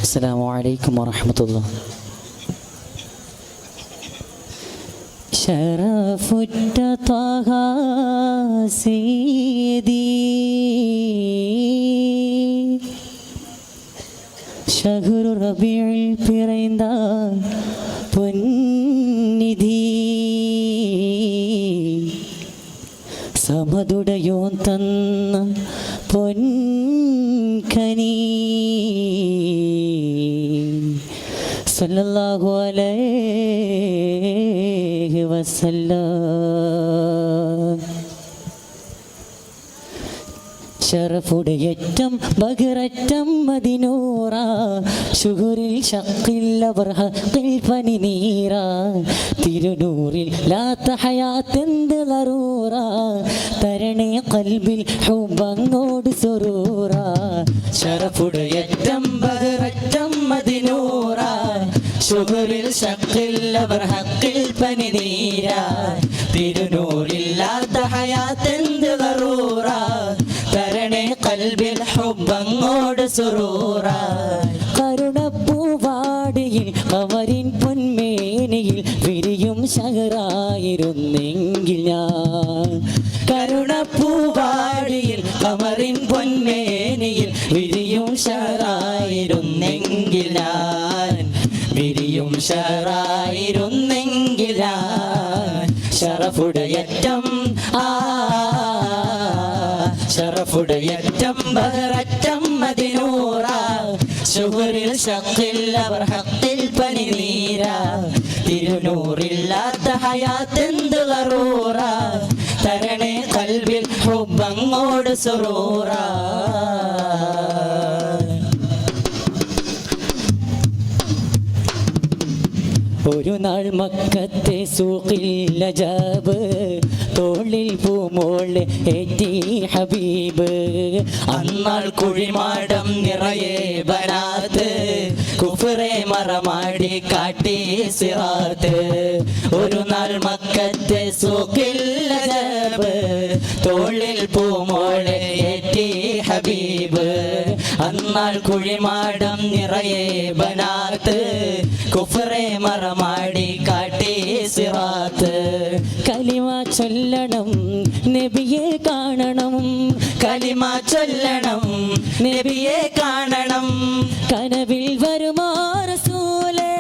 അസ്സലാമു അലൈക്കും വറഹ്മത്തുള്ളാഹി. ശറഫുറ്റ ത്വഹ സയ്യിദി ഷഹ്റു റബീഉൽ പിറந்த പൊന്നിധി സമതുടയോൻ തന്ന പൊൻകനി സല്ലല്ലാഹു അലൈഹി വസല്ലം. ശറഫുടയറ്റം ബഹററ്റം മദിനൂറ ശുഹുരിൽ ശഖിൽ ഹഖിൽ പനിനീറ തിരുനൂറിൽ ലാത്ത ഹയാത്തെന്ത് ലറൂറ തരണേ ഖൽബിൽ ഹുബങ്ങോട് സുറൂറ. ശറഫുടയറ്റം ബഹററ്റം മദിനൂറ ശുഹുരിൽ ശഖിൽ ഹഖിൽ പനിനീറ തിരുനൂറിൽ ലാത്ത ഹയാത്തെന്ത് ലറൂറ തരണേ ഖൽബിൽ ഹുബങ്ങോട് സുറൂറ. കരുണപ്പൂവാടിയിൽ കമറിൻ പൊന്മേനിയിൽ വിരിയും ശഹറായിരുന്നെങ്കിൽ ഞാൻ. കരുണപ്പൂവാടിയിൽ കമറിൻ പൊന്മേനിയിൽ വിരിയും ശഹറായിരുന്നെങ്കിൽ ഞാൻ. വിരിയും ശഹറായിരുന്നെങ്കിൽ ഞാൻ. ശറഫുടയറ്റം ശറഫുടയറ്റം ബഹററ്റം മദിനൂറ ശുഹുരിൽ ശഖിൽ ഹഖിൽ പനിനീര തിരുനൂറില്ലാത്ത ഹയാത്തെന്ത് ലറൂറ തരണേ ഖൽബിൽ ഹുബങ്ങോട് സുറൂറ. ഒരു നാൾ മക്കത്തെ സൂഖിൽ നജാബ് തോളിൽ പൂമോള് ഏറ്റി ഹബീബ്. അന്നാൾ കുഴിമാടം നിറയെ ബനാത്ത് കുഫ്റെ മറമാടി കാട്ടി സിറാത്ത്. ഒരു നാൾ മക്കത്തെ സൂഖിൽ നജാബ് തോളിൽ പൂമോള് ഏറ്റി ഹബീബ്. അന്നാൾ കുഴിമാടം നിറയെ ബനാത്ത് കുഫ്റെ മറമാടി കാട്ടി സിറാത്ത്. കലിമ ചൊല്ലണം നബിയെ കാണണം. കലിമ ചൊല്ലണം നബിയെ കാണണം. കനവിൽ വരുമോ റസൂലേ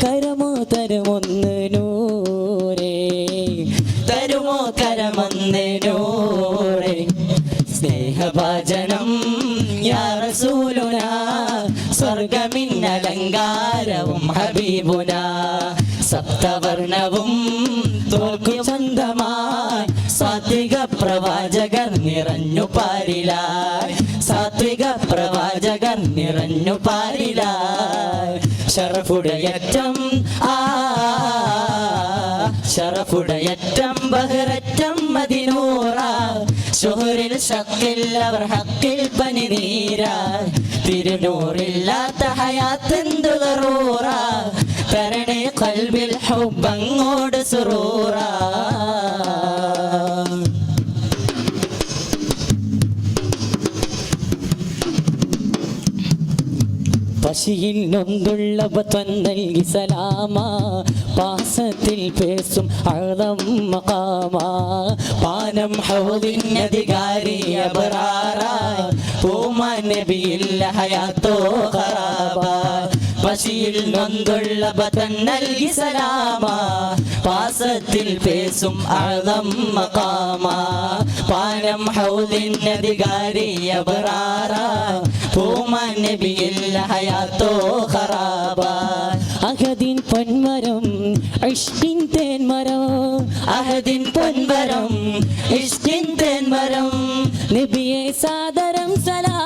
കരമോ തരുമൊന്ന് നൂരേ. തരുമോ കരമൊന്ന് നൂരേ. സ്നേഹഭാജനം യാ റസൂലുനാ സ്വർഗമിന്നലങ്കാരവും ഹബീബുന. സപ്തവർണവും തോൽക്കു ചന്തമായി സാത്വിക പ്രവാചകർ നിറഞ്ഞു പാരിലായി. സാത്വിക പ്രവാചകർ നിറഞ്ഞു പാരിലായി. ശറഫുടയറ്റം ശറഫുടയറ്റം ബഹററ്റം മദിനൂറ ശുഹുരിൽ ശഖിൽ ഹഖിൽ പനിനീര തിരുനൂറില്ലാത്ത ഹയാത്തെന്ത് ലറൂറ തരണേ ഖൽബിൽ ഹുബങ്ങോട് സുറൂറ. പശിയിൽ നൊന്തുള്ള നൽകി സലാമ പാസത്തിൽ പേസും അഴം മഖാമ. പാനം ഹൗദിനധികാരി അബ്റാറ പൂമാൻ നബിയില്ല ഹയാത്തോ ഖറാബ. പശിയിൽ നൊന്തുള്ള നൽകി സലാമ പാസത്തിൽ പേസും അഴം മഖാമ. പാനം ഹൗദിനധികാരി അബ്റാറ പൂമാൻ നബിയില്ല ഹയാത്തോ ഖറാബ. അഹദിൻ പൊന്മരം ഇഷ്കിൻ തേന്മരം. അഹദിൻ പൊന്മരം ഇഷ്കിൻ തേന്മരം. നബിയെ സാദരം സലാം.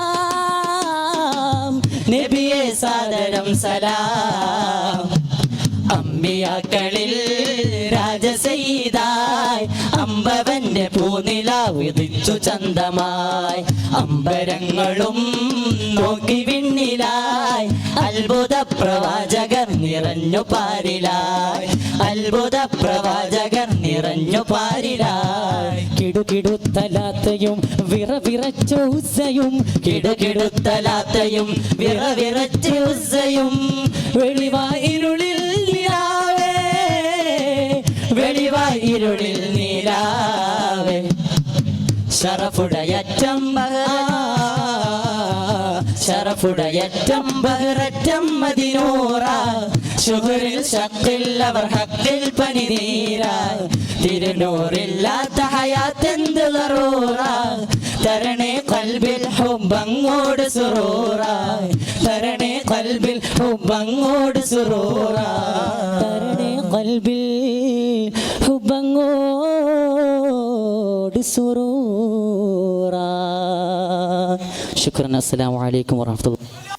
നബിയെ സാദരം സലാം. അമ്പിയാക്കളിൽ രാജസയ്യിദായി അമ്പവന്റെ പൂനിലാവുദിച്ചു ചന്തമായി. അമ്പരങ്ങളും നോക്കി വിണ്ണിലായി അത്ഭുത പ്രവാചകർ നിറഞ്ഞു പാരിലായി. അത്ഭുത പ്രവാചകർ നിറഞ്ഞു പാരിലായി. കിടുകിടുത്തലാത്തയും വിറവിറച്ചൂസയും കിടുകിടുത്തലാത്തയും വിറവിറച്ചൂസയും വെളിവായിരുളിൽ നിലാവേ വെളിവായിരുളിൽ നീലാവേ ശറഫുടയറ്റം ശറഫുടയറ്റം ബഹററ്റം മദിനൂറ ശുഹറിൽ ശക്കിൽ അവർ ഹക്കിൽ പനിനീര തിരുനൂറില്ലാത്ത ഹയാത്തെന്ത് ളറൂറ തരണേ കൽബിൽ ഹുബ്ബങ്ങോട് സുറൂറ തരണേ കൽബിൽ ഹുബ്ബങ്ങോട് സുറൂറ തരണേ കൽബിൽ ഹുബ്ബങ്ങോട് സുറൂറ. ശുക്രൻ. അസ്സലാമു അലൈക്കും വറഹ്മത്തുള്ളാഹി.